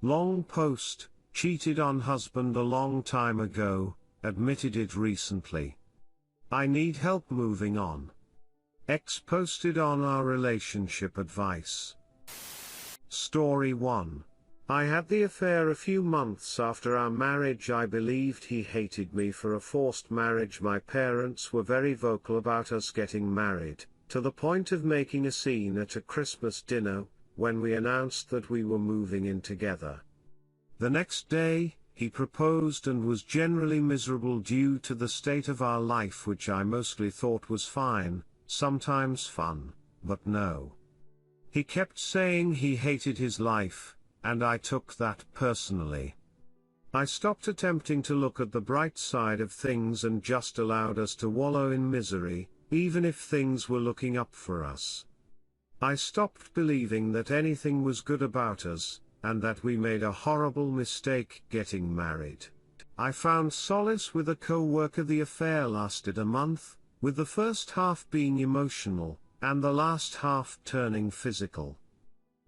Long post, cheated on husband a long time ago, admitted it recently. I need help moving on. Ex posted on our relationship advice. Story 1. I had the affair a few months after our marriage. I believed he hated me for a forced marriage. My parents were very vocal about us getting married, to the point of making a scene at a Christmas dinner, when we announced that we were moving in together. The next day, he proposed and was generally miserable due to the state of our life, which I mostly thought was fine, sometimes fun, but no. He kept saying he hated his life, and I took that personally. I stopped attempting to look at the bright side of things and just allowed us to wallow in misery, even if things were looking up for us. I stopped believing that anything was good about us, and that we made a horrible mistake getting married. I found solace with a co-worker. The affair lasted a month, with the first half being emotional, and the last half turning physical.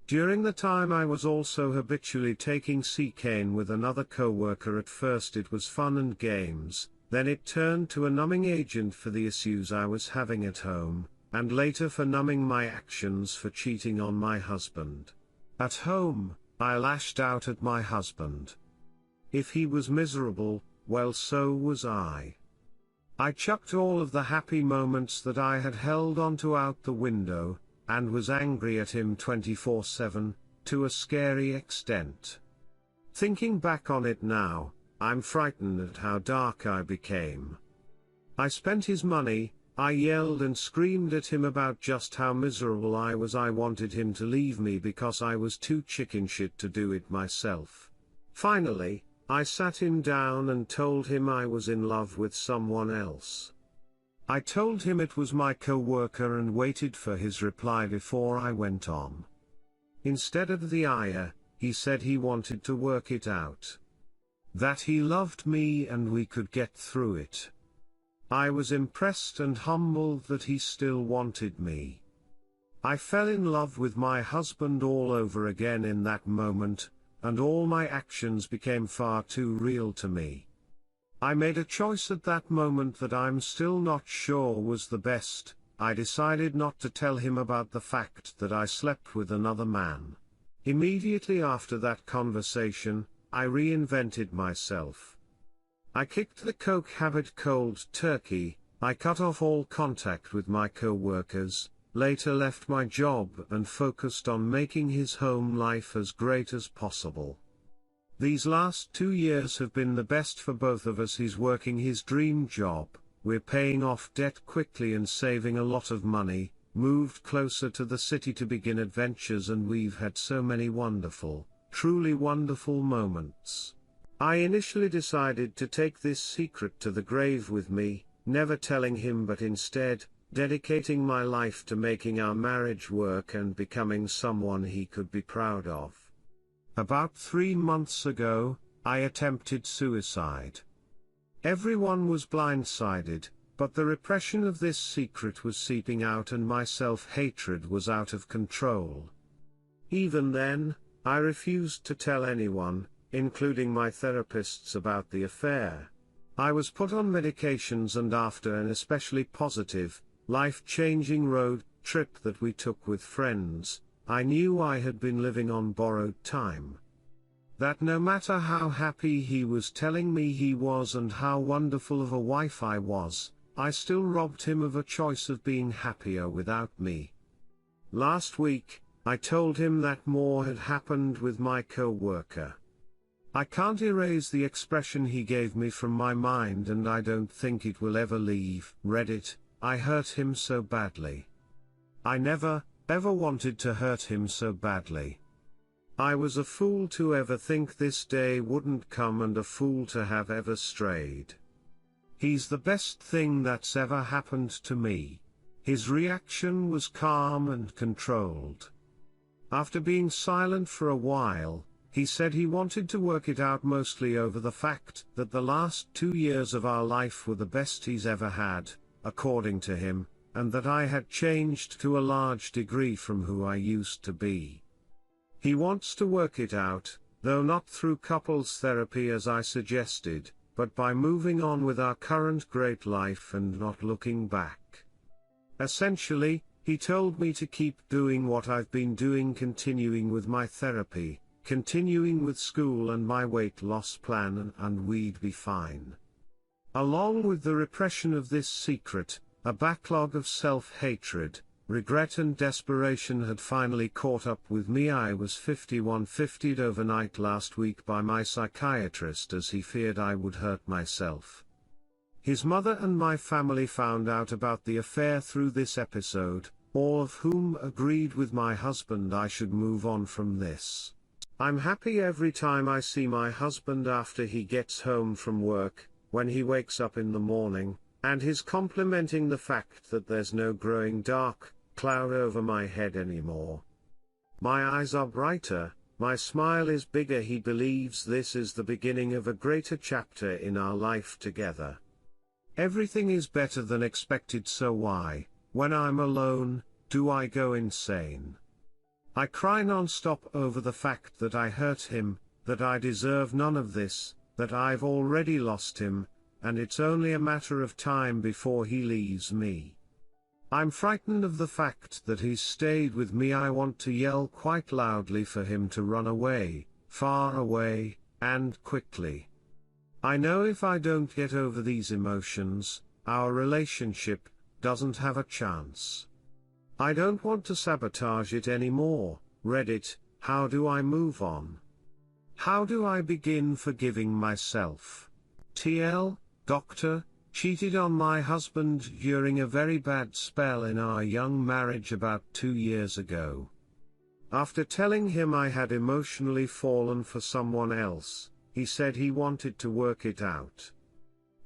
During the time I was also habitually taking cocaine with another co-worker. At first it was fun and games, then it turned to a numbing agent for the issues I was having at home, and later for numbing my actions for cheating on my husband. At home, I lashed out at my husband. If he was miserable, well, so was I. I chucked all of the happy moments that I had held onto out the window, and was angry at him 24/7, to a scary extent. Thinking back on it now, I'm frightened at how dark I became. I spent his money. I yelled and screamed at him about just how miserable I was. I wanted him to leave me because I was too chicken shit to do it myself. Finally, I sat him down and told him I was in love with someone else. I told him it was my co-worker and waited for his reply before I went on. Instead of the ire, he said he wanted to work it out. That he loved me and we could get through it. I was impressed and humbled that he still wanted me. I fell in love with my husband all over again in that moment, and all my actions became far too real to me. I made a choice at that moment that I'm still not sure was the best. I decided not to tell him about the fact that I slept with another man. Immediately after that conversation, I reinvented myself. I kicked the coke habit cold turkey. I cut off all contact with my co-workers, later left my job and focused on making his home life as great as possible. These last 2 years have been the best for both of us. He's working his dream job, we're paying off debt quickly and saving a lot of money, moved closer to the city to begin adventures, and we've had so many wonderful, truly wonderful moments. I initially decided to take this secret to the grave with me, never telling him, but instead, dedicating my life to making our marriage work and becoming someone he could be proud of. About 3 months ago, I attempted suicide. Everyone was blindsided, but the repression of this secret was seeping out and my self-hatred was out of control. Even then, I refused to tell anyone, including my therapists, about the affair. I was put on medications, and after an especially positive, life-changing road trip that we took with friends, I knew I had been living on borrowed time. That no matter how happy he was telling me he was and how wonderful of a wife I was, I still robbed him of a choice of being happier without me. Last week, I told him that more had happened with my co-worker. I can't erase the expression he gave me from my mind, and I don't think it will ever leave. Reddit, I hurt him so badly. I never, ever wanted to hurt him so badly. I was a fool to ever think this day wouldn't come, and a fool to have ever strayed. He's the best thing that's ever happened to me. His reaction was calm and controlled. After being silent for a while, he said he wanted to work it out, mostly over the fact that the last 2 years of our life were the best he's ever had, according to him, and that I had changed to a large degree from who I used to be. He wants to work it out, though not through couples therapy as I suggested, but by moving on with our current great life and not looking back. Essentially, he told me to keep doing what I've been doing, continuing with my therapy, continuing with school and my weight loss plan, and we'd be fine. Along with the repression of this secret, a backlog of self-hatred, regret and desperation had finally caught up with me. I was 51-50'd overnight last week by my psychiatrist as he feared I would hurt myself. His mother and my family found out about the affair through this episode, all of whom agreed with my husband I should move on from this. I'm happy every time I see my husband after he gets home from work, when he wakes up in the morning, and he's complimenting the fact that there's no growing dark cloud over my head anymore. My eyes are brighter, my smile is bigger. He believes this is the beginning of a greater chapter in our life together. Everything is better than expected, so why, when I'm alone, do I go insane? I cry non-stop over the fact that I hurt him, that I deserve none of this, that I've already lost him, and it's only a matter of time before he leaves me. I'm frightened of the fact that he's stayed with me. I want to yell quite loudly for him to run away, far away, and quickly. I know if I don't get over these emotions, our relationship doesn't have a chance. I don't want to sabotage it anymore. Reddit, how do I move on? How do I begin forgiving myself? TL, doctor, cheated on my husband during a very bad spell in our young marriage about 2 years ago. After telling him I had emotionally fallen for someone else, he said he wanted to work it out.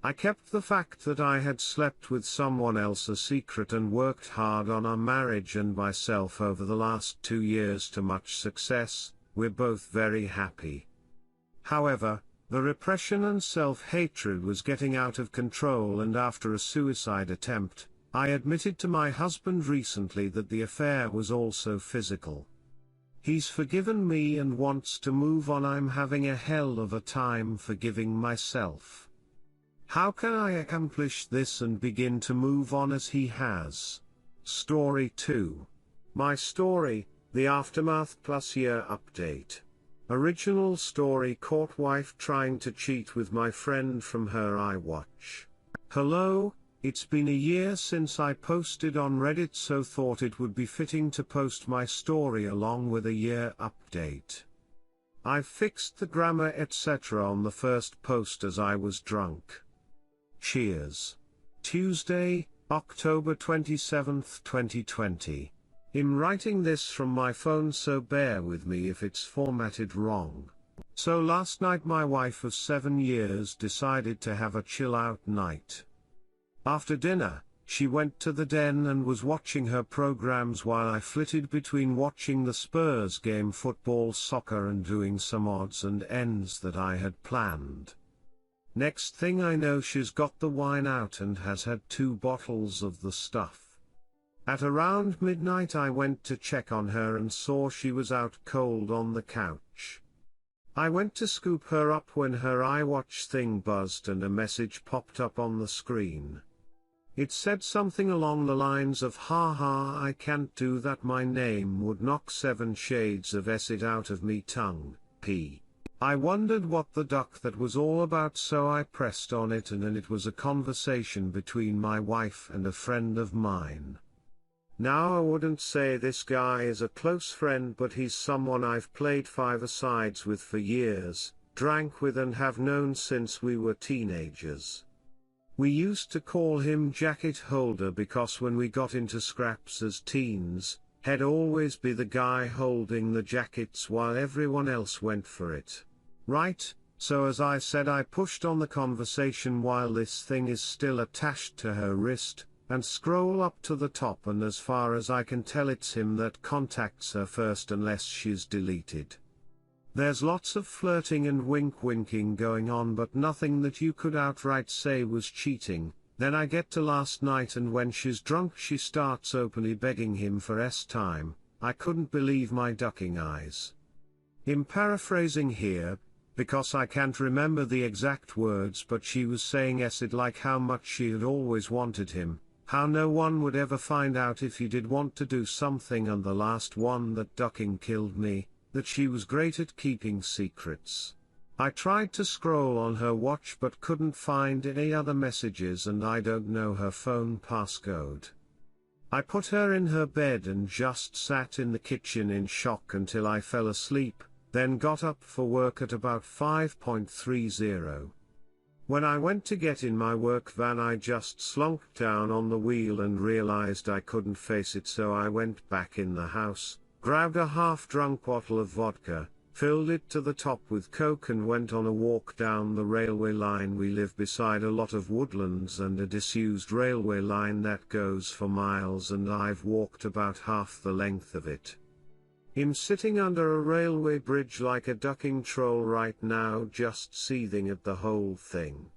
I kept the fact that I had slept with someone else a secret and worked hard on our marriage and myself over the last 2 years to much success. We're both very happy. However, the repression and self-hatred was getting out of control, and after a suicide attempt, I admitted to my husband recently that the affair was also physical. He's forgiven me and wants to move on. I'm having a hell of a time forgiving myself. How can I accomplish this and begin to move on as he has? Story 2. My story, the aftermath plus year update. Original story: caught wife trying to cheat with my friend from her iWatch. Hello, it's been a year since I posted on Reddit, so thought it would be fitting to post my story along with a year update. I've fixed the grammar etc. on the first post as I was drunk. Cheers. Tuesday, October 27, 2020. I'm writing this from my phone, so bear with me if it's formatted wrong. So last night my wife of 7 years decided to have a chill out night. After dinner, she went to the den and was watching her programs while I flitted between watching the Spurs game, football, soccer, and doing some odds and ends that I had planned. Next thing I know, she's got the wine out and has had 2 bottles of the stuff. At around midnight I went to check on her and saw she was out cold on the couch. I went to scoop her up when her iWatch thing buzzed and a message popped up on the screen. It said something along the lines of "Haha, I can't do that, my name would knock 7 shades of acid out of me tongue, p." I wondered what the duck that was all about, so I pressed on it, and it was a conversation between my wife and a friend of mine. Now I wouldn't say this guy is a close friend, but he's someone I've played 5-a-sides with for years, drank with and have known since we were teenagers. We used to call him Jacket Holder because when we got into scraps as teens, he'd always be the guy holding the jackets while everyone else went for it. Right, so as I said, I pushed on the conversation while this thing is still attached to her wrist, and scroll up to the top, and as far as I can tell it's him that contacts her first unless she's deleted. There's lots of flirting and wink-winking going on, but nothing that you could outright say was cheating. Then I get to last night, and when she's drunk she starts openly begging him for time. I couldn't believe my ducking eyes. I'm paraphrasing here, because I can't remember the exact words, but she was saying it like how much she had always wanted him, how no one would ever find out if you did want to do something, and the last one that ducking killed me, that she was great at keeping secrets. I tried to scroll on her watch but couldn't find any other messages, and I don't know her phone passcode. I put her in her bed and just sat in the kitchen in shock until I fell asleep, then got up for work at about 5:30. When I went to get in my work van, I just slumped down on the wheel and realized I couldn't face it, so I went back in the house, grabbed a half-drunk bottle of vodka, filled it to the top with Coke, and went on a walk down the railway line. We live beside a lot of woodlands and a disused railway line that goes for miles, and I've walked about half the length of it. I'm sitting under a railway bridge like a ducking troll right now, just seething at the whole thing.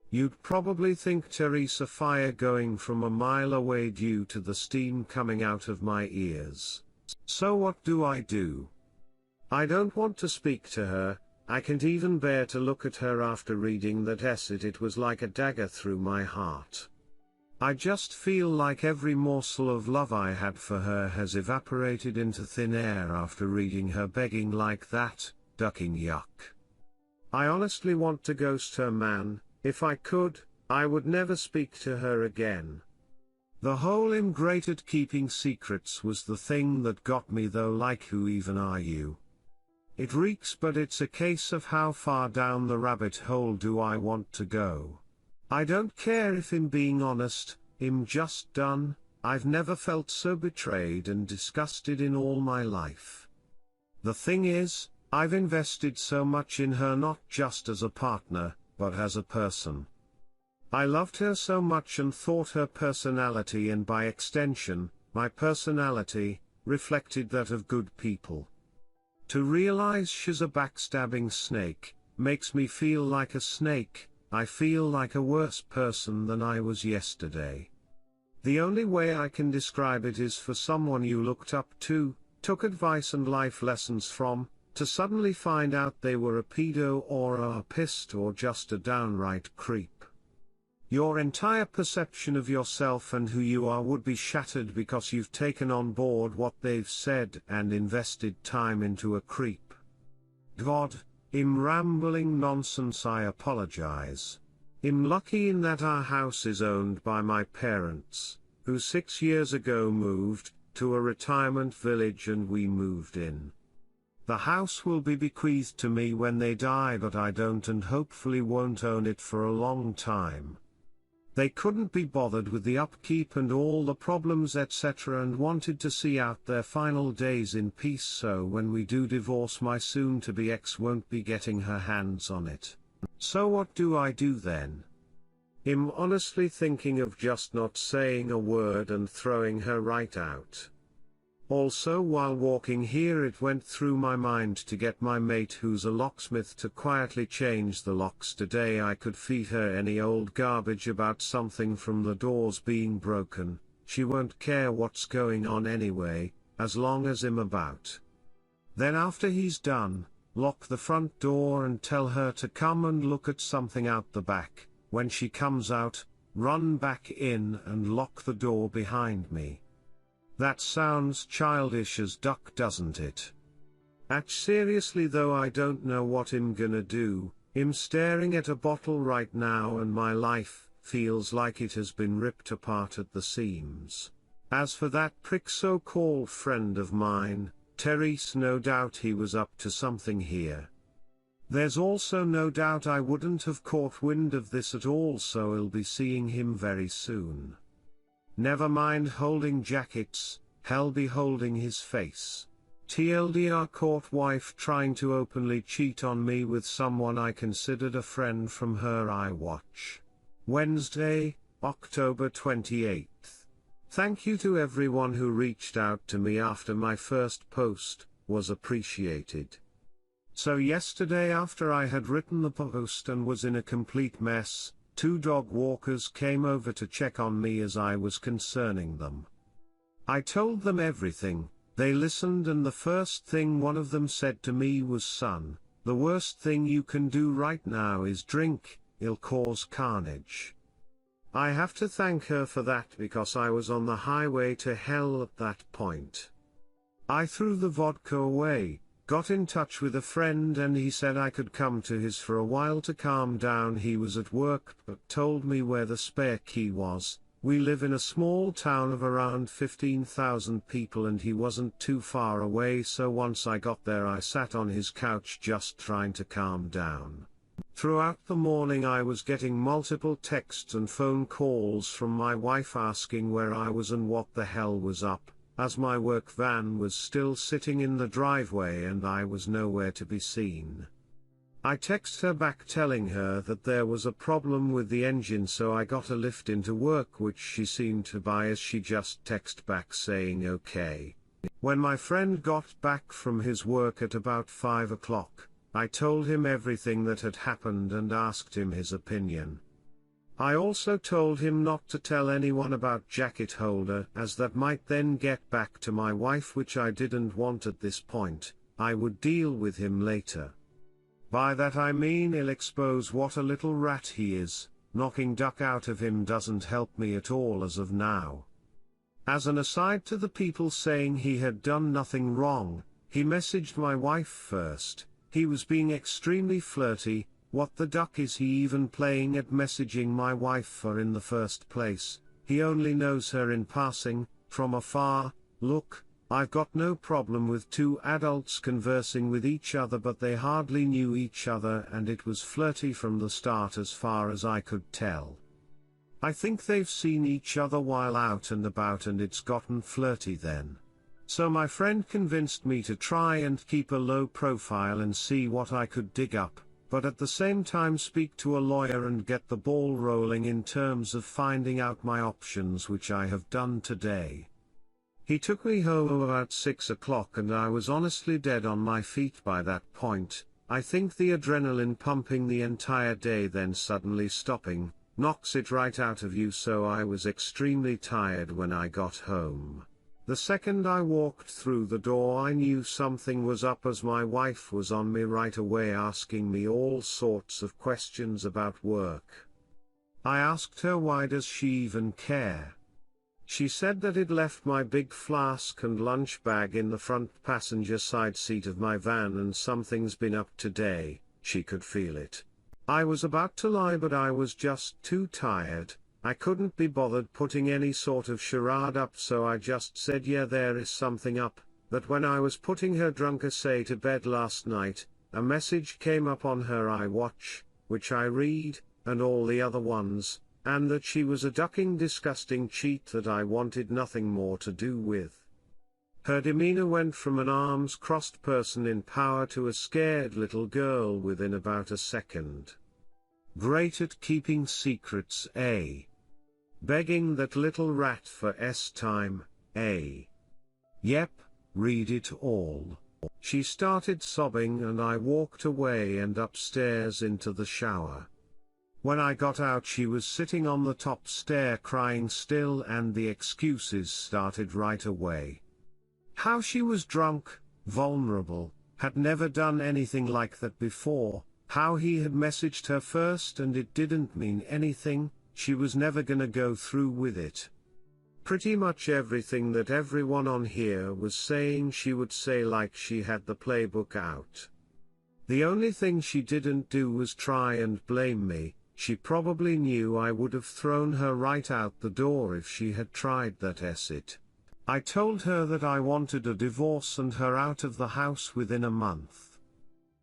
You'd probably think Teresa fire going from a mile away due to the steam coming out of my ears. So what do? I don't want to speak to her. I can't even bear to look at her after reading that essay. It was like a dagger through my heart. I just feel like every morsel of love I had for her has evaporated into thin air after reading her begging like that, ducking yuck. I honestly want to ghost her, man. If I could, I would never speak to her again. The whole "I'm great at keeping secrets" was the thing that got me though, like who even are you? It reeks, but it's a case of how far down the rabbit hole do I want to go. I don't care if I'm being honest, I'm just done. I've never felt so betrayed and disgusted in all my life. The thing is, I've invested so much in her, not just as a partner, but as a person. I loved her so much and thought her personality, and by extension, my personality, reflected that of good people. To realize she's a backstabbing snake, makes me feel like a snake. I feel like a worse person than I was yesterday. The only way I can describe it is for someone you looked up to, took advice and life lessons from, to suddenly find out they were a pedo or a pissed or just a downright creep. Your entire perception of yourself and who you are would be shattered because you've taken on board what they've said and invested time into a creep. God. I'm rambling nonsense, I apologize. I'm lucky in that our house is owned by my parents, who 6 years ago moved to a retirement village and we moved in. The house will be bequeathed to me when they die, but I don't and hopefully won't own it for a long time. They couldn't be bothered with the upkeep and all the problems etc. and wanted to see out their final days in peace, so when we do divorce, my soon-to-be ex won't be getting her hands on it. So what do then? I'm honestly thinking of just not saying a word and throwing her right out. Also, while walking here, it went through my mind to get my mate, who's a locksmith, to quietly change the locks today. I could feed her any old garbage about something from the doors being broken. She won't care what's going on anyway, as long as I'm about. Then after he's done, lock the front door and tell her to come and look at something out the back. When she comes out, run back in and lock the door behind me. That sounds childish as duck, doesn't it? Seriously though, I don't know what I'm gonna do. I'm staring at a bottle right now and my life feels like it has been ripped apart at the seams. As for that prick so-called friend of mine, Therese, no doubt he was up to something here. There's also no doubt I wouldn't have caught wind of this at all, so I'll be seeing him very soon. Never mind holding jackets, hell be holding his face. TLDR, caught wife trying to openly cheat on me with someone I considered a friend from her iWatch. Wednesday, October 28th. Thank you to everyone who reached out to me after my first post, was appreciated. So yesterday, after I had written the post and was in a complete mess, 2 dog walkers came over to check on me as I was concerning them. I told them everything, They listened, and the first thing one of them said to me was, "Son, the worst thing you can do right now is drink, it'll cause carnage." I have to thank her for that, because I was on the highway to hell at that point. I threw the vodka away, got in touch with a friend, and he said I could come to his for a while to calm down. He was at work but told me where the spare key was. We live in a small town of around 15,000 people and he wasn't too far away, so once I got there I sat on his couch just trying to calm down. Throughout the morning I was getting multiple texts and phone calls from my wife asking where I was and what the hell was up, as my work van was still sitting in the driveway and I was nowhere to be seen. I texted her back telling her that there was a problem with the engine, so I got a lift into work, which she seemed to buy as she just texted back saying okay. When my friend got back from his work at about 5 o'clock, I told him everything that had happened and asked him his opinion. I also told him not to tell anyone about jacket holder, as that might then get back to my wife, which I didn't want at this point. I would deal with him later. By that I mean he'll expose what a little rat he is. Knocking duck out of him doesn't help me at all as of now. As an aside to the people saying he had done nothing wrong, he messaged my wife first. He was being extremely flirty. What the duck is he even playing at messaging my wife for in the first place? He only knows her in passing, from afar. Look, I've got no problem with two adults conversing with each other, but they hardly knew each other and it was flirty from the start as far as I could tell. I think they've seen each other while out and about and it's gotten flirty then. So my friend convinced me to try and keep a low profile and see what I could dig up, but at the same time speak to a lawyer and get the ball rolling in terms of finding out my options, which I have done today. He took me home about 6 o'clock and I was honestly dead on my feet by that point. I think the adrenaline pumping the entire day then suddenly stopping, knocks it right out of you, so I was extremely tired when I got home. The second I walked through the door I knew something was up, as my wife was on me right away asking me all sorts of questions about work. I asked her why does she even care. She said that it left my big flask and lunch bag in the front passenger side seat of my van and something's been up today. She could feel it. I was about to lie, but I was just too tired. I couldn't be bothered putting any sort of charade up, so I just said yeah, there is something up. That when I was putting her drunk assay to bed last night, a message came up on her iWatch, which I read, and all the other ones, and that she was a ducking disgusting cheat that I wanted nothing more to do with. Her demeanor went from an arms-crossed person in power to a scared little girl within about a second. Great at keeping secrets, eh? Begging that little rat for time, eh? Yep, read it all. She started sobbing and I walked away and upstairs into the shower. When I got out she was sitting on the top stair crying still, and the excuses started right away. How she was drunk, vulnerable, had never done anything like that before, how he had messaged her first and it didn't mean anything, she was never gonna go through with it. Pretty much everything that everyone on here was saying she would say, like she had the playbook out. The only thing she didn't do was try and blame me. She probably knew I would have thrown her right out the door if she had tried that it. I told her that I wanted a divorce and her out of the house within a month.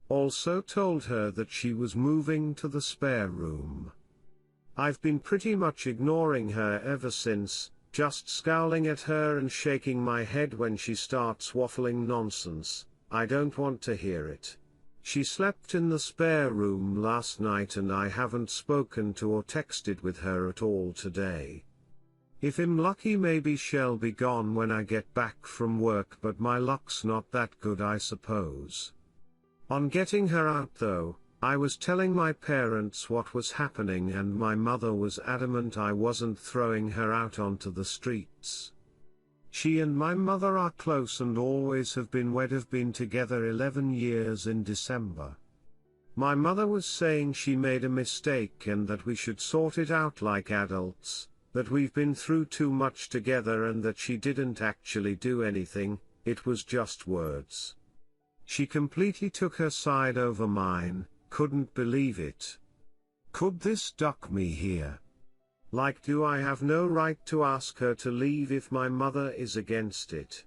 Also told her that she was moving to the spare room. I've been pretty much ignoring her ever since, just scowling at her and shaking my head when she starts waffling nonsense. I don't want to hear it. She slept in the spare room last night and I haven't spoken to or texted with her at all today. If I'm lucky maybe she'll be gone when I get back from work, but my luck's not that good, I suppose. On getting her out though, I was telling my parents what was happening and my mother was adamant I wasn't throwing her out onto the streets. She and my mother are close and always have been. We've been together 11 years in December. My mother was saying she made a mistake and that we should sort it out like adults, that we've been through too much together and that she didn't actually do anything, it was just words. She completely took her side over mine, couldn't believe it. Could this duck me here? Like, do I have no right to ask her to leave if my mother is against it?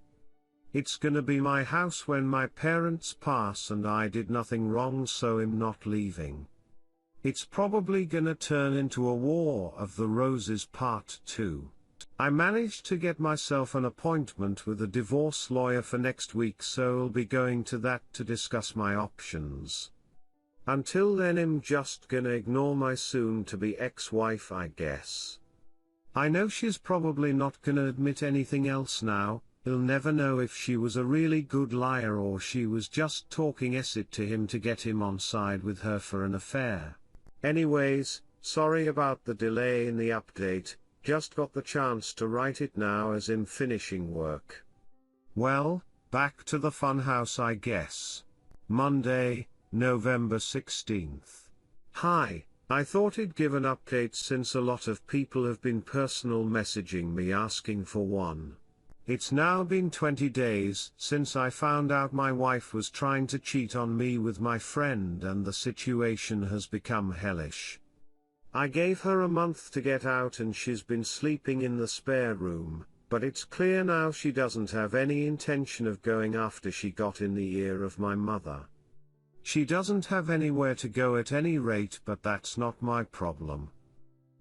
It's gonna be my house when my parents pass and I did nothing wrong, so I'm not leaving. It's probably gonna turn into a War of the Roses Part 2. I managed to get myself an appointment with a divorce lawyer for next week, so I'll be going to that to discuss my options. Until then I'm just gonna ignore my soon-to-be ex-wife, I guess. I know she's probably not gonna admit anything else now. He'll never know if she was a really good liar or she was just talking acid to him to get him on side with her for an affair. Anyways, sorry about the delay in the update, just got the chance to write it now as I'm finishing work. Well, back to the funhouse I guess. Monday, November 16th. Hi, I thought I'd give an update since a lot of people have been personal messaging me asking for one. It's now been 20 days since I found out my wife was trying to cheat on me with my friend and the situation has become hellish. I gave her a month to get out and she's been sleeping in the spare room, but it's clear now she doesn't have any intention of going after she got in the ear of my mother. She doesn't have anywhere to go at any rate, but that's not my problem.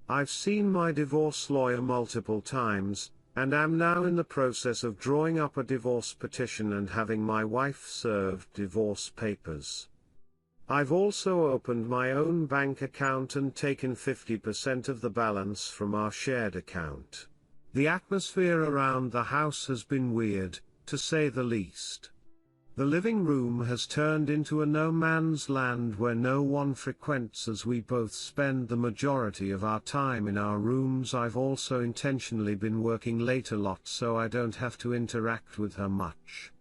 I've seen my divorce lawyer multiple times, and am now in the process of drawing up a divorce petition and having my wife served divorce papers. I've also opened my own bank account and taken 50% of the balance from our shared account. The atmosphere around the house has been weird, to say the least. The living room has turned into a no-man's land where no one frequents as we both spend the majority of our time in our rooms. I've also intentionally been working late a lot so I don't have to interact with her much.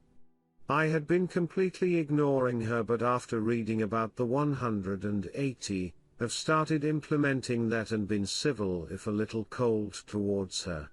I had been completely ignoring her, but after reading about the 180, have started implementing that and been civil if a little cold towards her.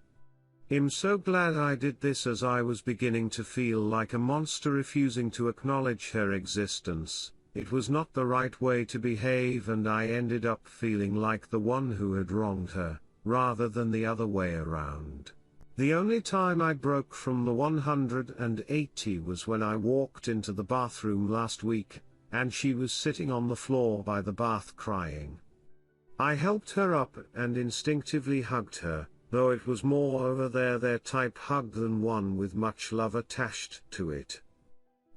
I'm so glad I did this as I was beginning to feel like a monster refusing to acknowledge her existence. It was not the right way to behave and I ended up feeling like the one who had wronged her, rather than the other way around. The only time I broke from the 180 was when I walked into the bathroom last week, and she was sitting on the floor by the bath crying. I helped her up and instinctively hugged her, though it was more over their type hug than one with much love attached to it.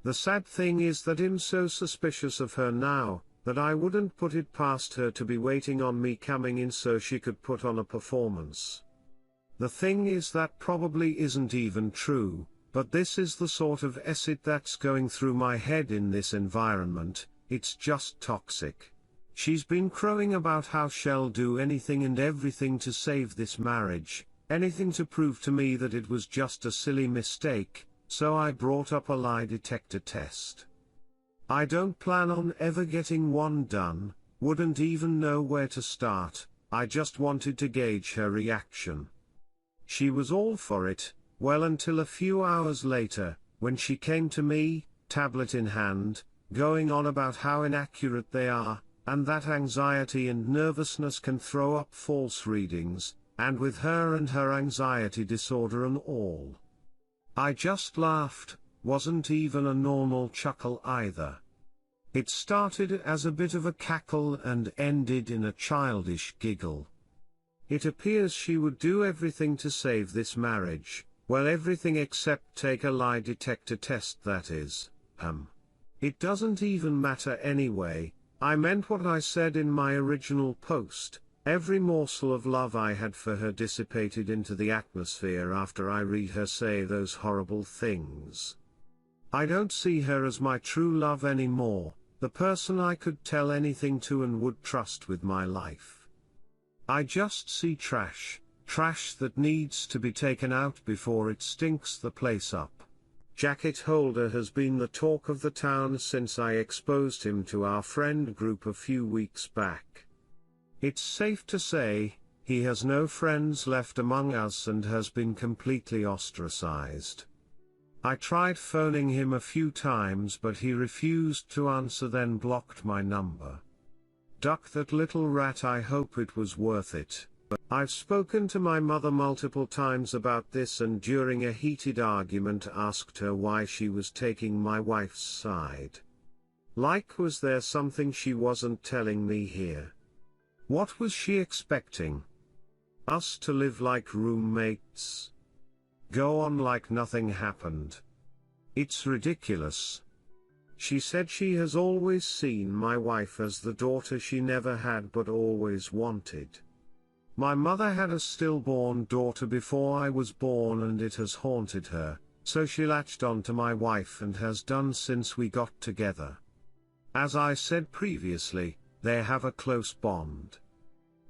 The sad thing is that I'm so suspicious of her now, that I wouldn't put it past her to be waiting on me coming in so she could put on a performance. The thing is that probably isn't even true, but this is the sort of acid that's going through my head in this environment. It's just toxic. She's been crowing about how she'll do anything and everything to save this marriage, anything to prove to me that it was just a silly mistake, so I brought up a lie detector test. I don't plan on ever getting one done, wouldn't even know where to start, I just wanted to gauge her reaction. She was all for it, well until a few hours later, when she came to me, tablet in hand, going on about how inaccurate they are, and that anxiety and nervousness can throw up false readings, and with her and her anxiety disorder and all. I just laughed, wasn't even a normal chuckle either. It started as a bit of a cackle and ended in a childish giggle. It appears she would do everything to save this marriage, well everything except take a lie detector test, that is. It doesn't even matter anyway. I meant what I said in my original post. Every morsel of love I had for her dissipated into the atmosphere after I read her say those horrible things. I don't see her as my true love anymore, the person I could tell anything to and would trust with my life. I just see trash, Trash that needs to be taken out before it stinks the place up. Jacket holder has been the talk of the town since I exposed him to our friend group a few weeks back. It's safe to say, he has no friends left among us and has been completely ostracized. I tried phoning him a few times but he refused to answer, then blocked my number. Duck that little rat, I hope it was worth it. I've spoken to my mother multiple times about this and during a heated argument asked her why she was taking my wife's side. Like, was there something she wasn't telling me here? What was she expecting? Us to live like roommates? Go on like nothing happened? It's ridiculous. She said she has always seen my wife as the daughter she never had but always wanted. My mother had a stillborn daughter before I was born and it has haunted her, so she latched on to my wife and has done since we got together. As I said previously, they have a close bond.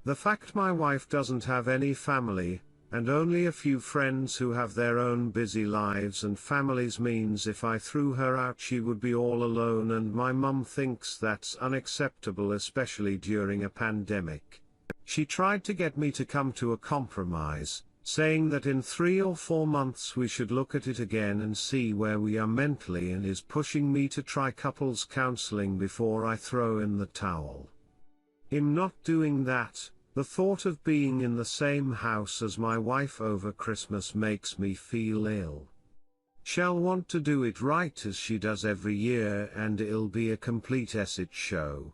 The fact my wife doesn't have any family, and only a few friends who have their own busy lives and families means if I threw her out she would be all alone, and my mum thinks that's unacceptable, especially during a pandemic. She tried to get me to come to a compromise, saying that in 3 or 4 months we should look at it again and see where we are mentally, and is pushing me to try couples counseling before I throw in the towel. In not doing that, the thought of being in the same house as my wife over Christmas makes me feel ill. She'll want to do it right as she does every year and it'll be a complete shit show.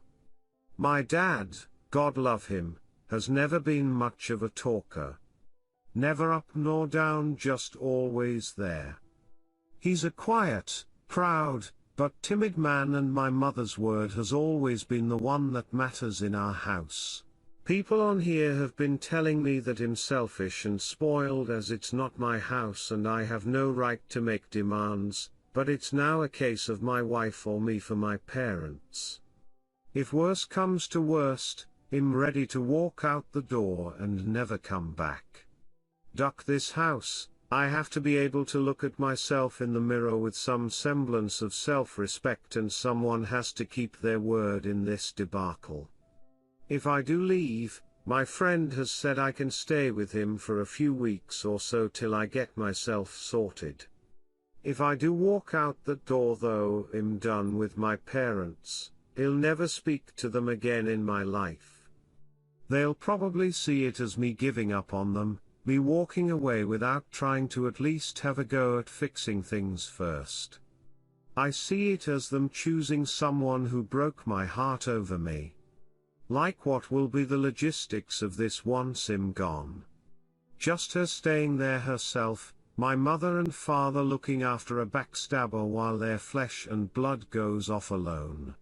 My dad, God love him, has never been much of a talker. Never up nor down, just always there. He's a quiet, proud, but timid man, and my mother's word has always been the one that matters in our house. People on here have been telling me that I'm selfish and spoiled as it's not my house and I have no right to make demands, but it's now a case of my wife or me for my parents. If worse comes to worst, I'm ready to walk out the door and never come back. Duck this house. I have to be able to look at myself in the mirror with some semblance of self-respect, and someone has to keep their word in this debacle. If I do leave, my friend has said I can stay with him for a few weeks or so till I get myself sorted. If I do walk out that door though, I'm done with my parents. I'll never speak to them again in my life. They'll probably see it as me giving up on them, me walking away without trying to at least have a go at fixing things first. I see it as them choosing someone who broke my heart over me. Like, what will be the logistics of this once I'm gone? Just her staying there herself, my mother and father looking after a backstabber while their flesh and blood goes off alone.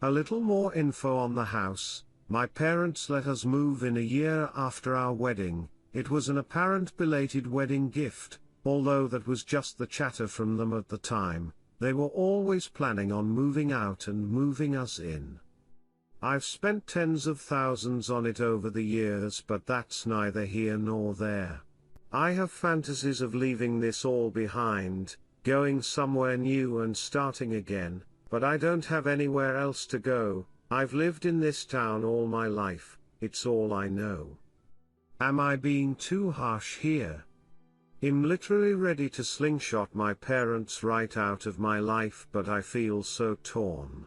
A little more info on the house. My parents let us move in a year after our wedding. It was an apparent belated wedding gift, although that was just the chatter from them at the time. They were always planning on moving out and moving us in. I've spent tens of thousands on it over the years, but that's neither here nor there. I have fantasies of leaving this all behind, going somewhere new and starting again, but I don't have anywhere else to go. I've lived in this town all my life, it's all I know. Am I being too harsh here? I'm literally ready to slingshot my parents right out of my life, but I feel so torn.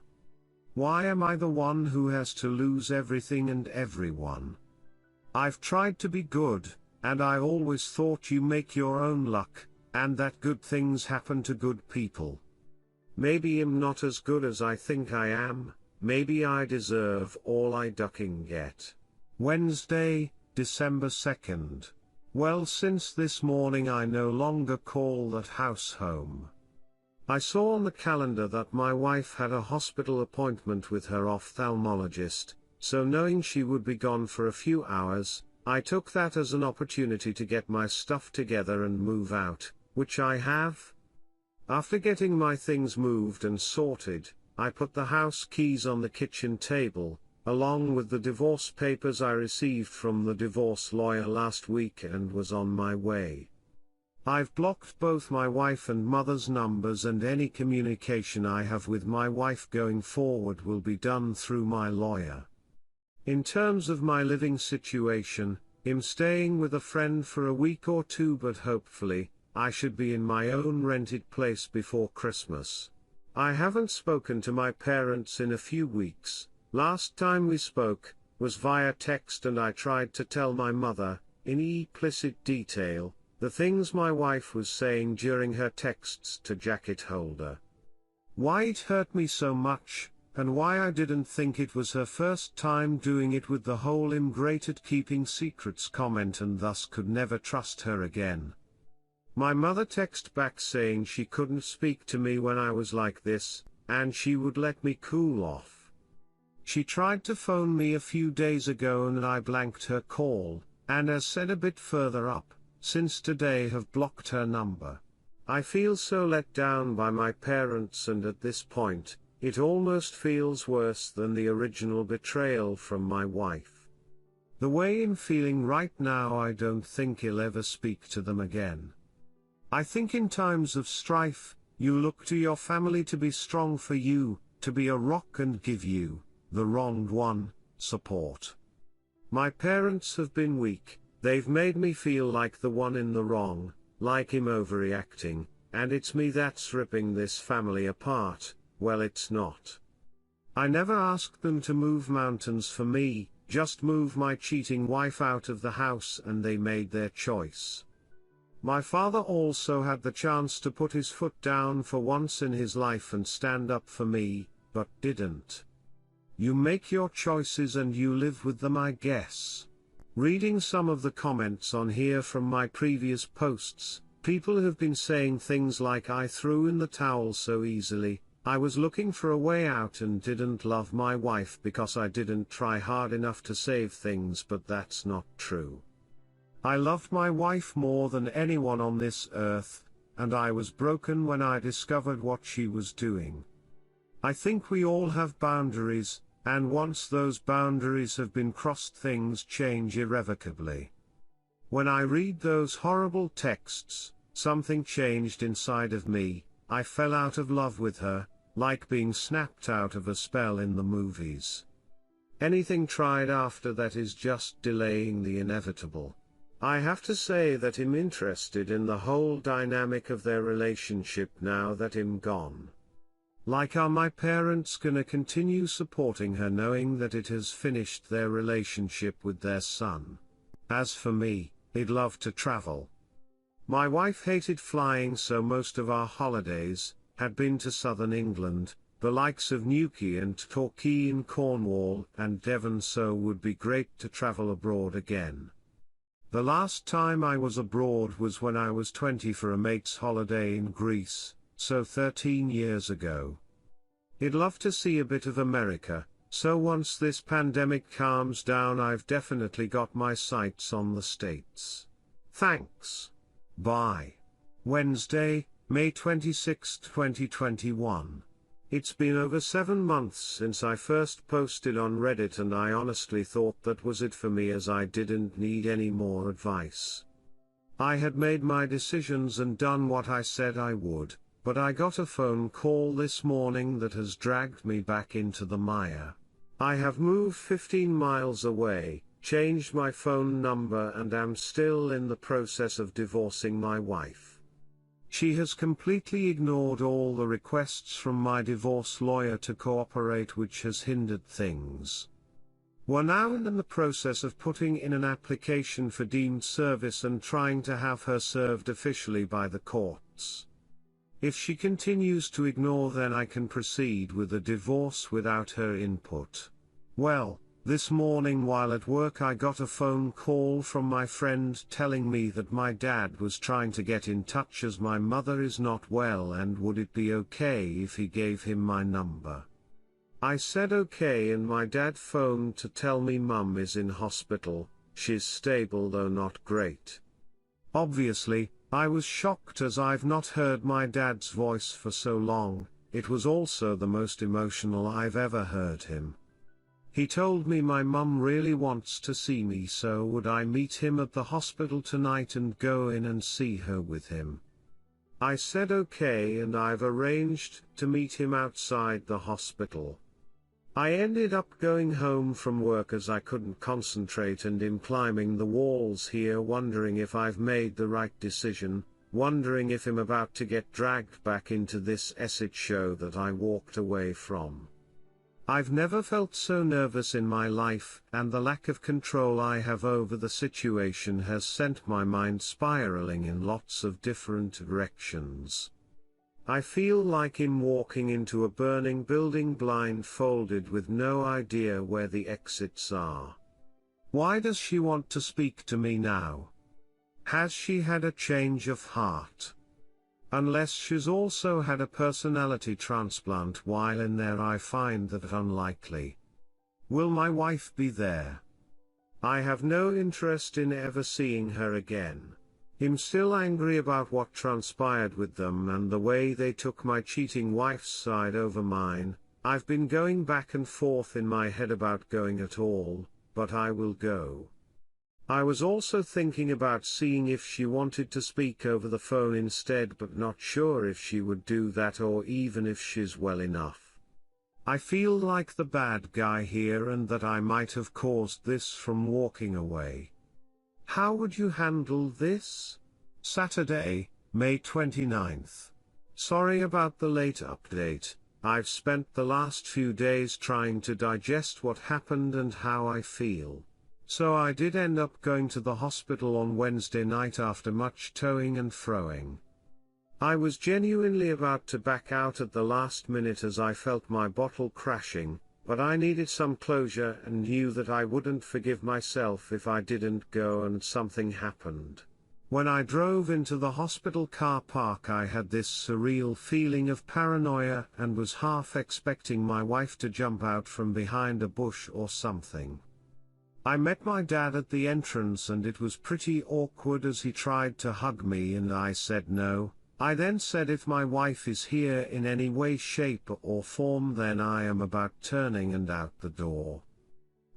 Why am I the one who has to lose everything and everyone? I've tried to be good, and I always thought you make your own luck, and that good things happen to good people. Maybe I'm not as good as I think I am. Maybe I deserve all I ducking get. Wednesday, December 2nd. Well, since this morning I no longer call that house home. I saw on the calendar that my wife had a hospital appointment with her ophthalmologist, so knowing she would be gone for a few hours, I took that as an opportunity to get my stuff together and move out, which I have. After getting my things moved and sorted, I put the house keys on the kitchen table, along with the divorce papers I received from the divorce lawyer last week, and was on my way. I've blocked both my wife and mother's numbers, and any communication I have with my wife going forward will be done through my lawyer. In terms of my living situation, I'm staying with a friend for a week or two, but hopefully, I should be in my own rented place before Christmas. I haven't spoken to my parents in a few weeks. Last time we spoke was via text, and I tried to tell my mother, in explicit detail, the things my wife was saying during her texts to Jacket Holder. Why it hurt me so much, and why I didn't think it was her first time doing it with the whole "I'm great at keeping secrets" comment, and thus could never trust her again. My mother texted back saying she couldn't speak to me when I was like this, and she would let me cool off. She tried to phone me a few days ago and I blanked her call, and as said a bit further up, since today have blocked her number. I feel so let down by my parents, and at this point, it almost feels worse than the original betrayal from my wife. The way I'm feeling right now, I don't think I'll ever speak to them again. I think in times of strife, you look to your family to be strong for you, to be a rock and give you, the wronged one, support. My parents have been weak, they've made me feel like the one in the wrong, like I'm overreacting, and it's me that's ripping this family apart. Well, it's not. I never asked them to move mountains for me, just move my cheating wife out of the house, and they made their choice. My father also had the chance to put his foot down for once in his life and stand up for me, but didn't. You make your choices and you live with them, I guess. Reading some of the comments on here from my previous posts, people have been saying things like, I threw in the towel so easily, I was looking for a way out and didn't love my wife because I didn't try hard enough to save things, but that's not true. I loved my wife more than anyone on this earth, and I was broken when I discovered what she was doing. I think we all have boundaries, and once those boundaries have been crossed, things change irrevocably. When I read those horrible texts, something changed inside of me. I fell out of love with her, like being snapped out of a spell in the movies. Anything tried after that is just delaying the inevitable. I have to say that I'm interested in the whole dynamic of their relationship now that I'm gone. Like, are my parents gonna continue supporting her knowing that it has finished their relationship with their son? As for me, I'd love to travel. My wife hated flying, so most of our holidays had been to southern England, the likes of Newquay and Torquay in Cornwall and Devon, so would be great to travel abroad again. The last time I was abroad was when I was 20 for a mate's holiday in Greece, so 13 years ago. I'd love to see a bit of America, so once this pandemic calms down, I've definitely got my sights on the States. Thanks. Bye. Wednesday, May 26, 2021. It's been over 7 months since I first posted on Reddit, and I honestly thought that was it for me, as I didn't need any more advice. I had made my decisions and done what I said I would, but I got a phone call this morning that has dragged me back into the mire. I have moved 15 miles away, changed my phone number, and am still in the process of divorcing my wife. She has completely ignored all the requests from my divorce lawyer to cooperate, which has hindered things. We're now in the process of putting in an application for deemed service and trying to have her served officially by the courts. If she continues to ignore, then I can proceed with a divorce without her input. Well, this morning while at work I got a phone call from my friend telling me that my dad was trying to get in touch as my mother is not well, and would it be okay if he gave him my number. I said okay, and my dad phoned to tell me mum is in hospital, she's stable though not great. Obviously, I was shocked as I've not heard my dad's voice for so long. It was also the most emotional I've ever heard him. He told me my mum really wants to see me, so would I meet him at the hospital tonight and go in and see her with him. I said okay, and I've arranged to meet him outside the hospital. I ended up going home from work as I couldn't concentrate and am climbing the walls here, wondering if I've made the right decision, wondering if I'm about to get dragged back into this shit show that I walked away from. I've never felt so nervous in my life, and the lack of control I have over the situation has sent my mind spiraling in lots of different directions. I feel like I'm walking into a burning building blindfolded with no idea where the exits are. Why does she want to speak to me now? Has she had a change of heart? Unless she's also had a personality transplant while in there, I find that unlikely. Will my wife be there? I have no interest in ever seeing her again. I'm still angry about what transpired with them and the way they took my cheating wife's side over mine. I've been going back and forth in my head about going at all, but I will go. I was also thinking about seeing if she wanted to speak over the phone instead, but not sure if she would do that or even if she's well enough. I feel like the bad guy here and that I might have caused this from walking away. How would you handle this? Saturday, May 29th. Sorry about the late update. I've spent the last few days trying to digest what happened and how I feel. So I did end up going to the hospital on Wednesday night after much toing and froing. I was genuinely about to back out at the last minute as I felt my bottle crashing, but I needed some closure and knew that I wouldn't forgive myself if I didn't go and something happened. When I drove into the hospital car park, I had this surreal feeling of paranoia and was half expecting my wife to jump out from behind a bush or something. I met my dad at the entrance and it was pretty awkward as he tried to hug me and I said no. I then said if my wife is here in any way, shape or form, then I am about turning and out the door.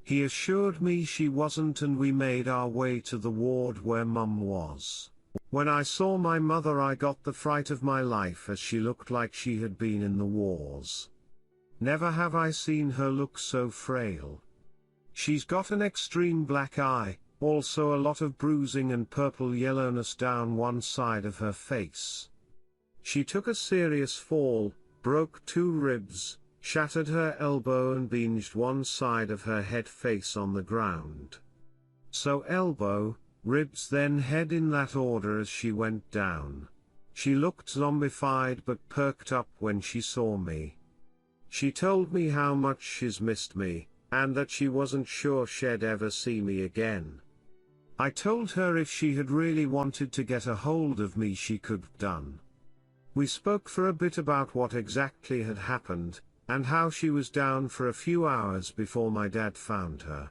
He assured me she wasn't and we made our way to the ward where Mum was. When I saw my mother, I got the fright of my life as she looked like she had been in the wars. Never have I seen her look so frail. She's got an extreme black eye, also a lot of bruising and purple yellowness down one side of her face. She took a serious fall, broke 2 ribs, shattered her elbow and binged one side of her head face on the ground. So elbow, ribs then head in that order as she went down. She looked zombified but perked up when she saw me. She told me how much she's missed me, and that she wasn't sure she'd ever see me again. I told her if she had really wanted to get a hold of me she could have done. We spoke for a bit about what exactly had happened, and how she was down for a few hours before my dad found her.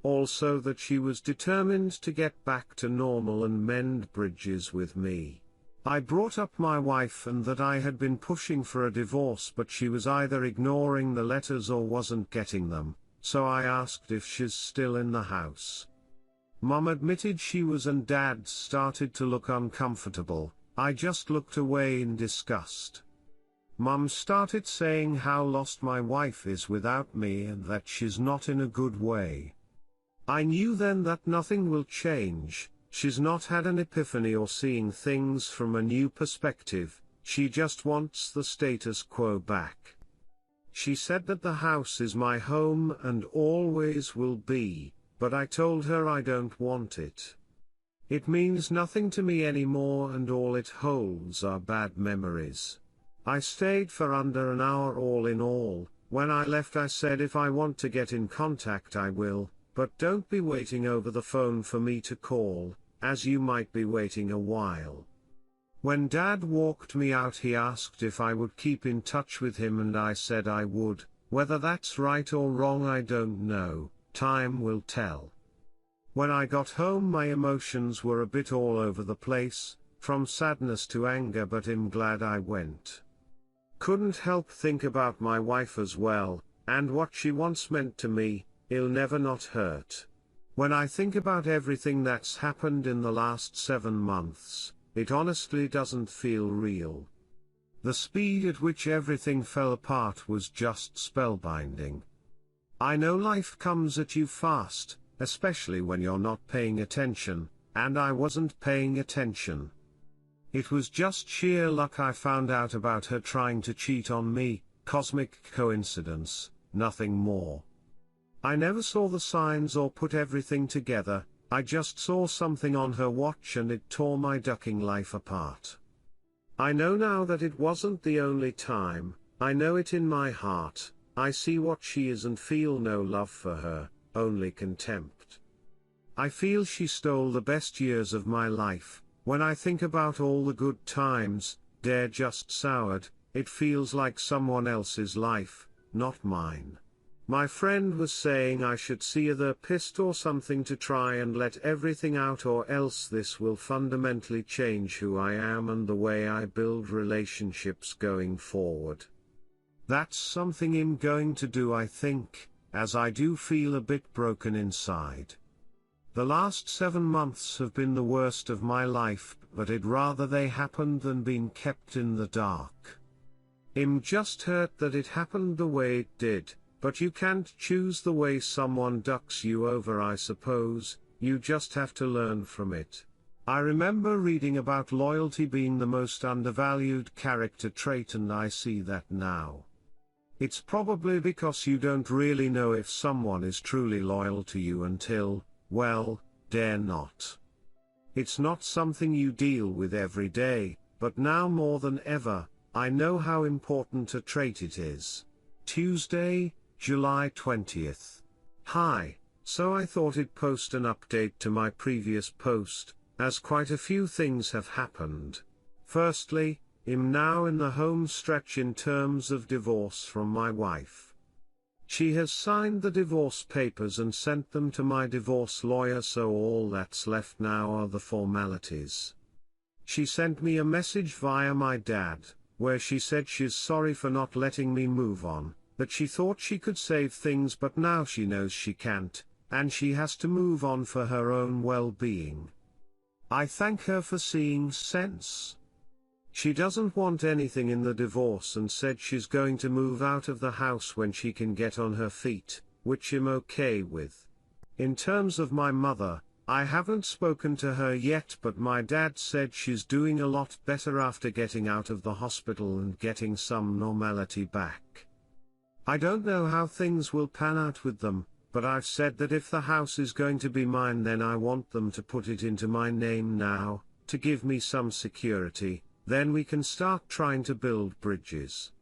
Also that she was determined to get back to normal and mend bridges with me. I brought up my wife and that I had been pushing for a divorce, but she was either ignoring the letters or wasn't getting them, so I asked if she's still in the house. Mum admitted she was and Dad started to look uncomfortable. I just looked away in disgust. Mum started saying how lost my wife is without me and that she's not in a good way. I knew then that nothing will change. She's not had an epiphany or seeing things from a new perspective, she just wants the status quo back. She said that the house is my home and always will be, but I told her I don't want it. It means nothing to me anymore and all it holds are bad memories. I stayed for under an hour all in all. When I left I said if I want to get in contact I will, but don't be waiting over the phone for me to call, as you might be waiting a while. When Dad walked me out he asked if I would keep in touch with him and I said I would. Whether that's right or wrong I don't know, time will tell. When I got home my emotions were a bit all over the place, from sadness to anger, but I'm glad I went. Couldn't help think about my wife as well, and what she once meant to me, it'll never not hurt. When I think about everything that's happened in the last 7 months, it honestly doesn't feel real. The speed at which everything fell apart was just spellbinding. I know life comes at you fast, especially when you're not paying attention, and I wasn't paying attention. It was just sheer luck I found out about her trying to cheat on me, cosmic coincidence, nothing more. I never saw the signs or put everything together, I just saw something on her watch and it tore my ducking life apart. I know now that it wasn't the only time, I know it in my heart, I see what she is and feel no love for her, only contempt. I feel she stole the best years of my life. When I think about all the good times, they're just soured, it feels like someone else's life, not mine. My friend was saying I should see her pissed or something to try and let everything out, or else this will fundamentally change who I am and the way I build relationships going forward. That's something I'm going to do, I think, as I do feel a bit broken inside. The last 7 months have been the worst of my life, but I'd rather they happened than been kept in the dark. I'm just hurt that it happened the way it did, but you can't choose the way someone ducks you over, I suppose, you just have to learn from it. I remember reading about loyalty being the most undervalued character trait, and I see that now. It's probably because you don't really know if someone is truly loyal to you until, well, they're not. It's not something you deal with every day, but now more than ever, I know how important a trait it is. Tuesday, July 20th. Hi, so I thought I'd post an update to my previous post, as quite a few things have happened. Firstly, I'm now in the home stretch in terms of divorce from my wife. She has signed the divorce papers and sent them to my divorce lawyer, so all that's left now are the formalities. She sent me a message via my dad, where she said she's sorry for not letting me move on, that she thought she could save things but now she knows she can't, and she has to move on for her own well-being. I thank her for seeing sense. She doesn't want anything in the divorce and said she's going to move out of the house when she can get on her feet, which I'm okay with. In terms of my mother, I haven't spoken to her yet, but my dad said she's doing a lot better after getting out of the hospital and getting some normality back. I don't know how things will pan out with them, but I've said that if the house is going to be mine, then I want them to put it into my name now, to give me some security. Then we can start trying to build bridges.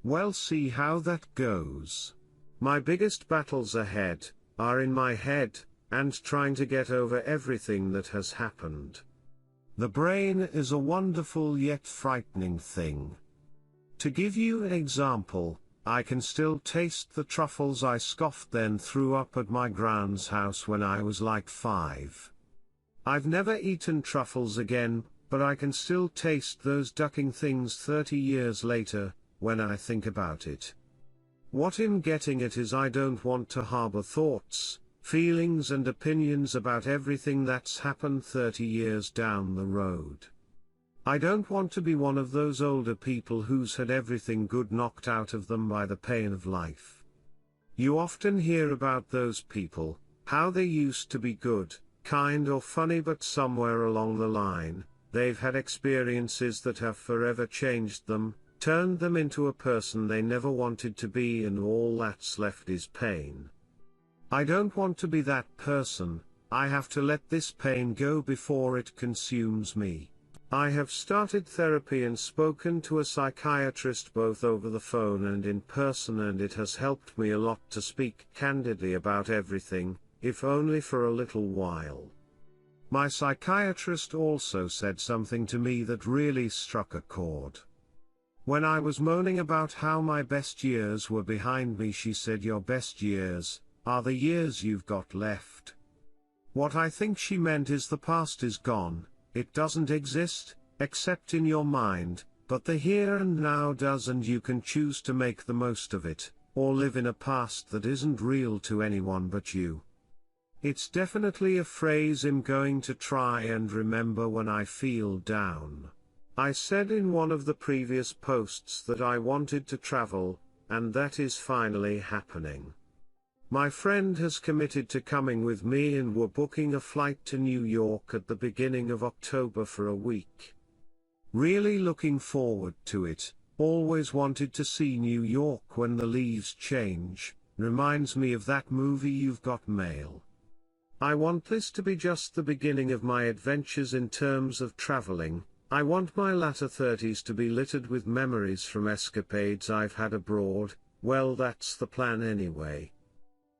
We'll see how that goes. My biggest battles ahead are in my head, and trying to get over everything that has happened. The brain is a wonderful yet frightening thing. To give you an example, I can still taste the truffles I scoffed then threw up at my grand's house when I was like 5. I've never eaten truffles again, but I can still taste those ducking things 30 years later, when I think about it. What I'm getting at is I don't want to harbor thoughts, feelings and opinions about everything that's happened 30 years down the road. I don't want to be one of those older people who's had everything good knocked out of them by the pain of life. You often hear about those people, how they used to be good, kind or funny, but somewhere along the line, they've had experiences that have forever changed them, turned them into a person they never wanted to be, and all that's left is pain. I don't want to be that person. I have to let this pain go before it consumes me. I have started therapy and spoken to a psychiatrist both over the phone and in person, and it has helped me a lot to speak candidly about everything, if only for a little while. My psychiatrist also said something to me that really struck a chord. When I was moaning about how my best years were behind me, she said, "Your best years are the years you've got left." What I think she meant is the past is gone, it doesn't exist, except in your mind, but the here and now does, and you can choose to make the most of it, or live in a past that isn't real to anyone but you. It's definitely a phrase I'm going to try and remember when I feel down. I said in one of the previous posts that I wanted to travel, and that is finally happening. My friend has committed to coming with me and we're booking a flight to New York at the beginning of October for a week. Really looking forward to it. Always wanted to see New York when the leaves change. Reminds me of that movie You've Got Mail. I want this to be just the beginning of my adventures in terms of traveling. I want my latter 30s to be littered with memories from escapades I've had abroad. Well, that's the plan anyway.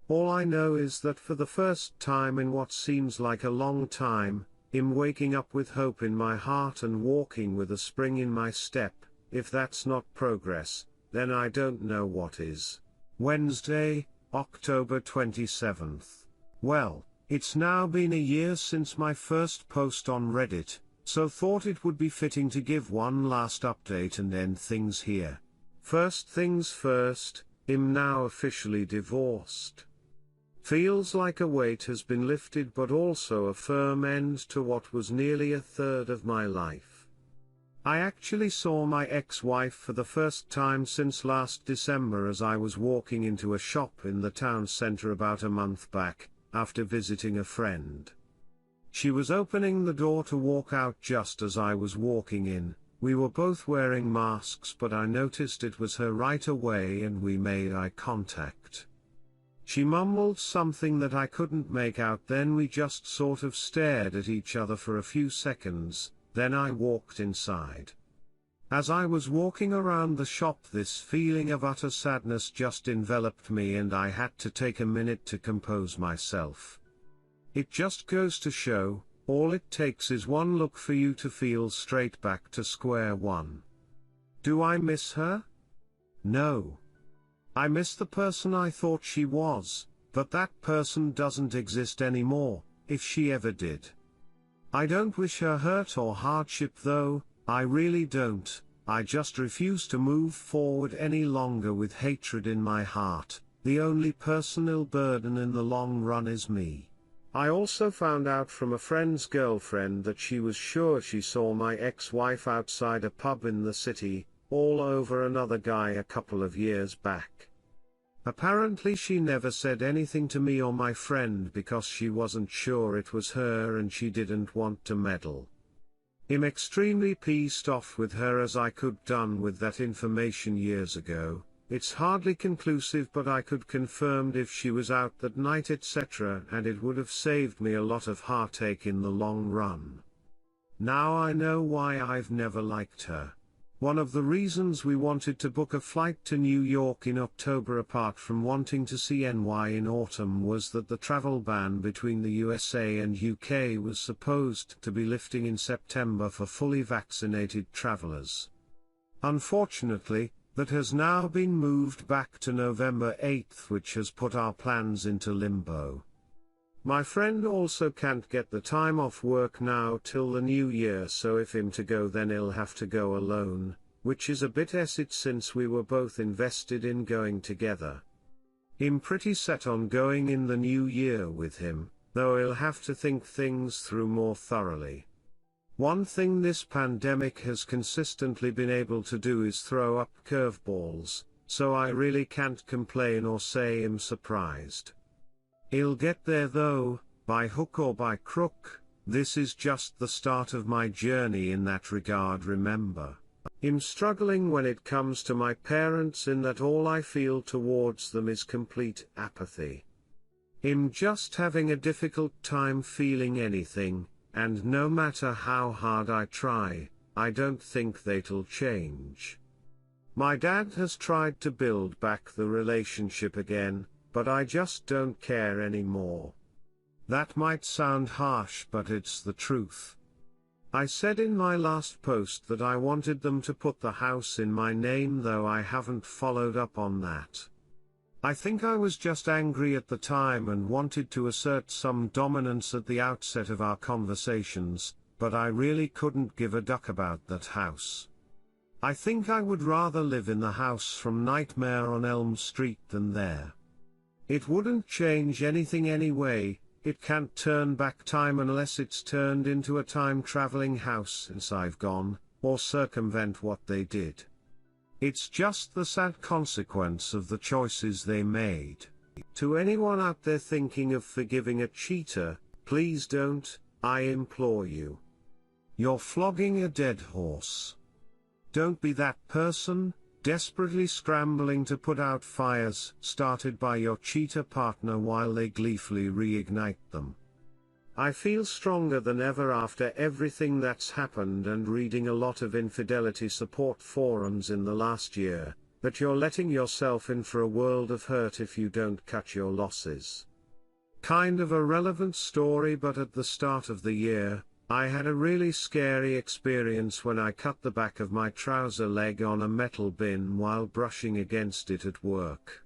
All I know is that for the first time in what seems like a long time, I'm waking up with hope in my heart and walking with a spring in my step. If that's not progress, then I don't know what is. Wednesday, October 27th. Well, it's now been a year since my first post on Reddit, so thought it would be fitting to give one last update and end things here. First things first, I'm now officially divorced. Feels like a weight has been lifted, but also a firm end to what was nearly a third of my life. I actually saw my ex-wife for the first time since last December as I was walking into a shop in the town center about a month back, after visiting a friend. She was opening the door to walk out just as I was walking in. We were both wearing masks, but I noticed it was her right away and we made eye contact. She mumbled something that I couldn't make out, then we just sort of stared at each other for a few seconds, then I walked inside. As I was walking around the shop, this feeling of utter sadness just enveloped me and I had to take a minute to compose myself. It just goes to show, all it takes is one look for you to feel straight back to square one. Do I miss her? No. I miss the person I thought she was, but that person doesn't exist anymore, if she ever did. I don't wish her hurt or hardship though, I really don't. I just refuse to move forward any longer with hatred in my heart. The only personal burden in the long run is me. I also found out from a friend's girlfriend that she was sure she saw my ex-wife outside a pub in the city, all over another guy a couple of years back. Apparently she never said anything to me or my friend because she wasn't sure it was her and she didn't want to meddle. I'm extremely pissed off with her as I could done with that information years ago. It's hardly conclusive, but I could confirm if she was out that night etc., and it would have saved me a lot of heartache in the long run. Now I know why I've never liked her. One of the reasons we wanted to book a flight to New York in October, apart from wanting to see NY in autumn, was that the travel ban between the USA and UK was supposed to be lifting in September for fully vaccinated travelers. Unfortunately, that has now been moved back to November 8th, which has put our plans into limbo. My friend also can't get the time off work now till the new year, so if him to go then he'll have to go alone, which is a bit acid since we were both invested in going together. I'm pretty set on going in the new year with him, though he'll have to think things through more thoroughly. One thing this pandemic has consistently been able to do is throw up curveballs, so I really can't complain or say I'm surprised. He'll get there though, by hook or by crook. This is just the start of my journey in that regard. Remember, I'm struggling when it comes to my parents in that all I feel towards them is complete apathy. I'm just having a difficult time feeling anything, and no matter how hard I try, I don't think that'll change. My dad has tried to build back the relationship again, but I just don't care anymore. That might sound harsh, but it's the truth. I said in my last post that I wanted them to put the house in my name, though I haven't followed up on that. I think I was just angry at the time and wanted to assert some dominance at the outset of our conversations, but I really couldn't give a duck about that house. I think I would rather live in the house from Nightmare on Elm Street than there. It wouldn't change anything anyway. It can't turn back time unless it's turned into a time-traveling house since I've gone, or circumvent what they did. It's just the sad consequence of the choices they made. To anyone out there thinking of forgiving a cheater, please don't, I implore you. You're flogging a dead horse. Don't be that person, desperately scrambling to put out fires started by your cheater partner while they gleefully reignite them. I feel stronger than ever after everything that's happened and reading a lot of infidelity support forums in the last year, that you're letting yourself in for a world of hurt if you don't cut your losses. Kind of a relevant story, but at the start of the year, I had a really scary experience when I cut the back of my trouser leg on a metal bin while brushing against it at work.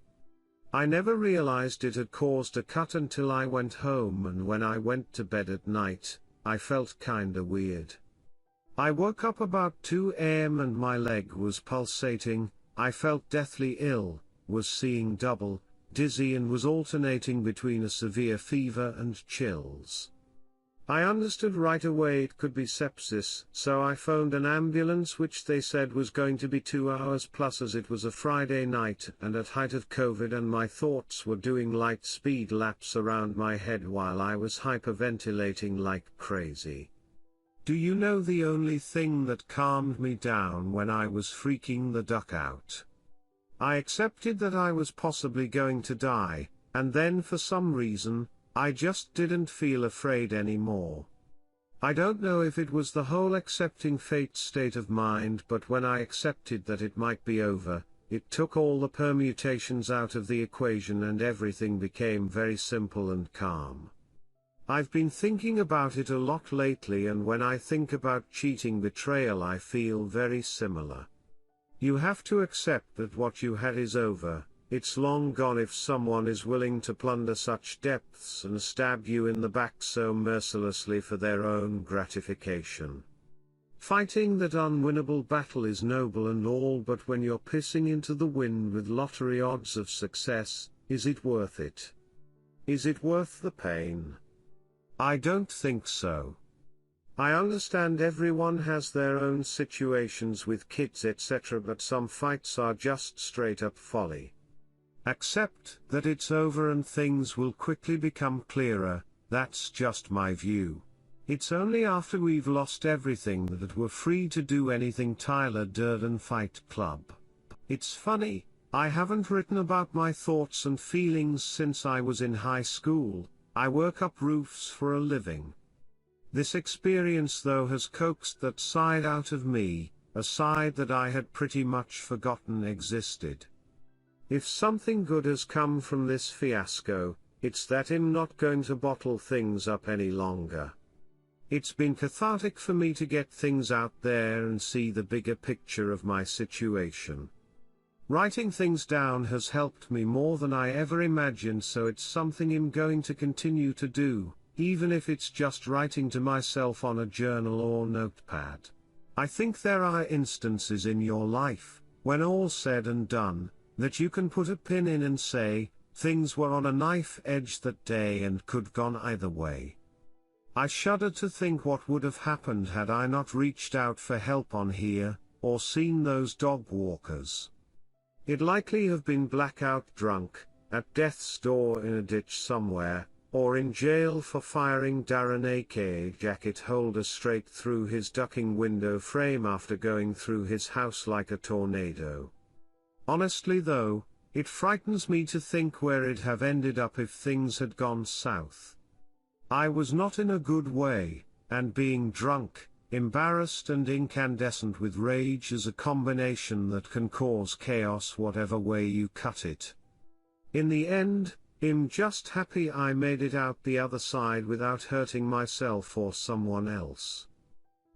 I never realized it had caused a cut until I went home, and when I went to bed at night, I felt kinda weird. I woke up about 2 a.m. and my leg was pulsating. I felt deathly ill, was seeing double, dizzy, and was alternating between a severe fever and chills. I understood right away it could be sepsis, so I phoned an ambulance, which they said was going to be 2 hours plus, as it was a Friday night and at height of COVID, and my thoughts were doing light speed laps around my head while I was hyperventilating like crazy. Do you know the only thing that calmed me down when I was freaking the duck out? I accepted that I was possibly going to die, and then for some reason, I just didn't feel afraid anymore. I don't know if it was the whole accepting fate state of mind, but when I accepted that it might be over, it took all the permutations out of the equation and everything became very simple and calm. I've been thinking about it a lot lately, and when I think about cheating betrayal I feel very similar. You have to accept that what you had is over. It's long gone if someone is willing to plunder such depths and stab you in the back so mercilessly for their own gratification. Fighting that unwinnable battle is noble and all, but when you're pissing into the wind with lottery odds of success, is it worth it? Is it worth the pain? I don't think so. I understand everyone has their own situations with kids etc., but some fights are just straight up folly. Accept that it's over and things will quickly become clearer. That's just my view. It's only after we've lost everything that we're free to do anything. Tyler Durden, Fight Club. It's funny, I haven't written about my thoughts and feelings since I was in high school. I work up roofs for a living. This experience though has coaxed that side out of me, a side that I had pretty much forgotten existed. If something good has come from this fiasco, it's that I'm not going to bottle things up any longer. It's been cathartic for me to get things out there and see the bigger picture of my situation. Writing things down has helped me more than I ever imagined, so it's something I'm going to continue to do, even if it's just writing to myself on a journal or notepad. I think there are instances in your life, when all's said and done, that you can put a pin in and say, things were on a knife edge that day and could gone either way. I shudder to think what would have happened had I not reached out for help on here, or seen those dog walkers. It'd likely have been blackout drunk, at death's door in a ditch somewhere, or in jail for firing Darren aka jacket holder straight through his ducking window frame after going through his house like a tornado. Honestly though, it frightens me to think where it'd have ended up if things had gone south. I was not in a good way, and being drunk, embarrassed and incandescent with rage is a combination that can cause chaos whatever way you cut it. In the end, I'm just happy I made it out the other side without hurting myself or someone else.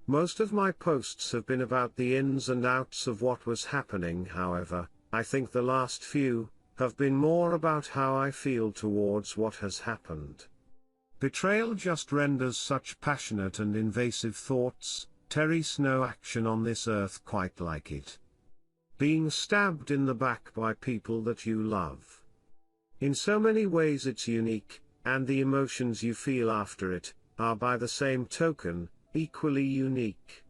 Most of my posts have been about the ins and outs of what was happening, however, I think the last few have been more about how I feel towards what has happened. Betrayal just renders such passionate and invasive thoughts, There's no action on this earth quite like it. Being stabbed in the back by people that you love. In so many ways it's unique, and the emotions you feel after it, are by the same token, equally unique.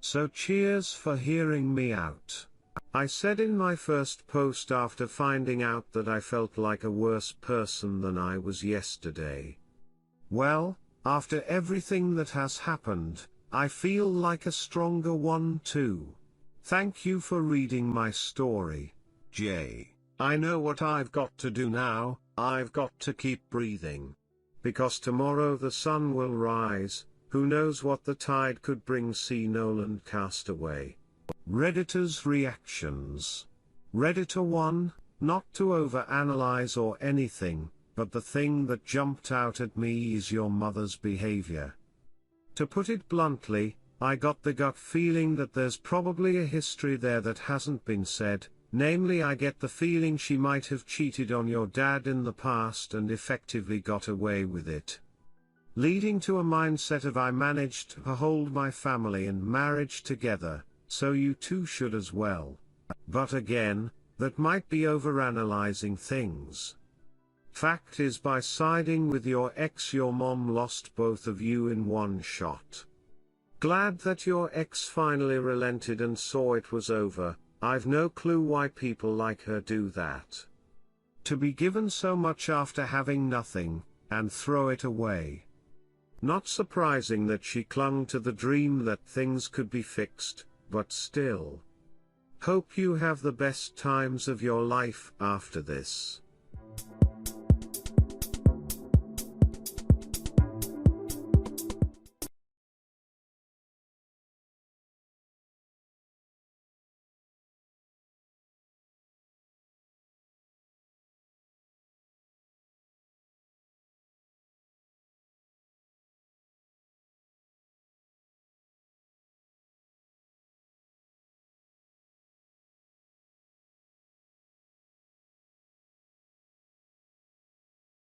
So cheers for hearing me out. I said in my first post after finding out that I felt like a worse person than I was yesterday. Well, after everything that has happened, I feel like a stronger one too. Thank you for reading my story, Jay. I know what I've got to do now. I've got to keep breathing. Because tomorrow the sun will rise, who knows what the tide could bring. See Nolan Castaway. Redditors' reactions. Redditor 1, not to overanalyze or anything, but the thing that jumped out at me is your mother's behavior. To put it bluntly, I got the gut feeling that there's probably a history there that hasn't been said, namely I get the feeling she might have cheated on your dad in the past and effectively got away with it. Leading to a mindset of I managed to hold my family and marriage together, so you too should as well. But again, that might be overanalyzing things. Fact is, by siding with your ex, your mom lost both of you in one shot. Glad that your ex finally relented and saw it was over. I've no clue why people like her do that. To be given so much after having nothing, and throw it away. Not surprising that she clung to the dream that things could be fixed, but still. Hope you have the best times of your life after this.